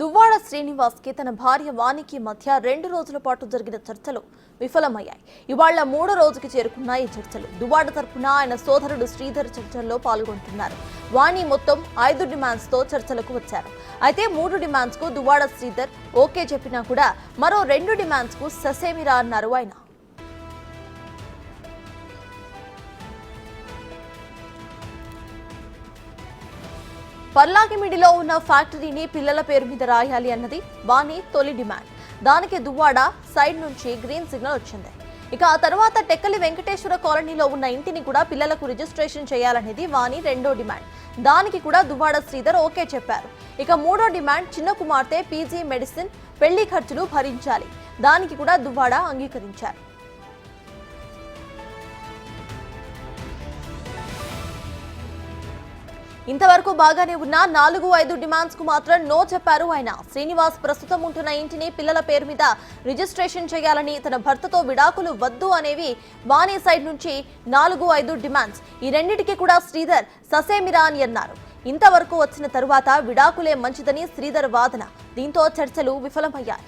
దువ్వాడ శ్రీనివాస్ కి తన భార్య వానికి మధ్య 2 రోజుల పాటు జరిగిన చర్చలు విఫలమయ్యాయి. ఇవాళ 3వ రోజుకి చేరుకున్న ఈ చర్చలు. దువ్వాడ తరపున ఆయన సోదరుడు శ్రీధర్ చర్చల్లో పాల్గొంటున్నారు. వాణి మొత్తం 5 డిమాండ్స్ తో చర్చలకు వచ్చారు. అయితే 3 డిమాండ్స్ కు దువ్వాడ శ్రీధర్ ఓకే చెప్పినా కూడా మరో 2 డిమాండ్స్ కు ససేమిరా అన్నారు ఆయన. పర్లాకిమిడిలో ఉన్న ఫ్యాక్టరీని పిల్లల పేరు మీద రాయాలి అన్నది వాణి తొలి డిమాండ్. దానికి దువ్వాడ సైడ్ నుంచి గ్రీన్ సిగ్నల్ వచ్చింది. ఇక ఆ తర్వాత టెక్కలి వెంకటేశ్వర కాలనీలో ఉన్న ఇంటిని కూడా పిల్లలకు రిజిస్ట్రేషన్ చేయాలనేది వాణి రెండో డిమాండ్. దానికి కూడా దువ్వాడ శ్రీధర్ ఓకే చెప్పారు. ఇక మూడో డిమాండ్ చిన్న కుమార్తె పీజీ మెడిసిన్ పెళ్లి ఖర్చులు భరించాలి. దానికి కూడా దువ్వాడ అంగీకరించారు. ఇంతవరకు బాగానే ఉన్న 4-5 డిమాండ్స్ కు మాత్రం నో చెప్పారు ఆయన. శ్రీనివాస్ ప్రస్తుతం ఉంటున్న ఇంటిని పిల్లల పేరు మీద రిజిస్ట్రేషన్ చేయాలని, తన భర్తతో విడాకులు వద్దు అనేవి వాణి సైడ్ నుంచి 4-5 డిమాండ్స్. ఈ రెండింటికి కూడా శ్రీధర్ ససేమిరా అని అన్నారు. ఇంతవరకు వచ్చిన తరువాత విడాకులే మంచిదని శ్రీధర్ వాదన. దీంతో చర్చలు విఫలమయ్యాయి.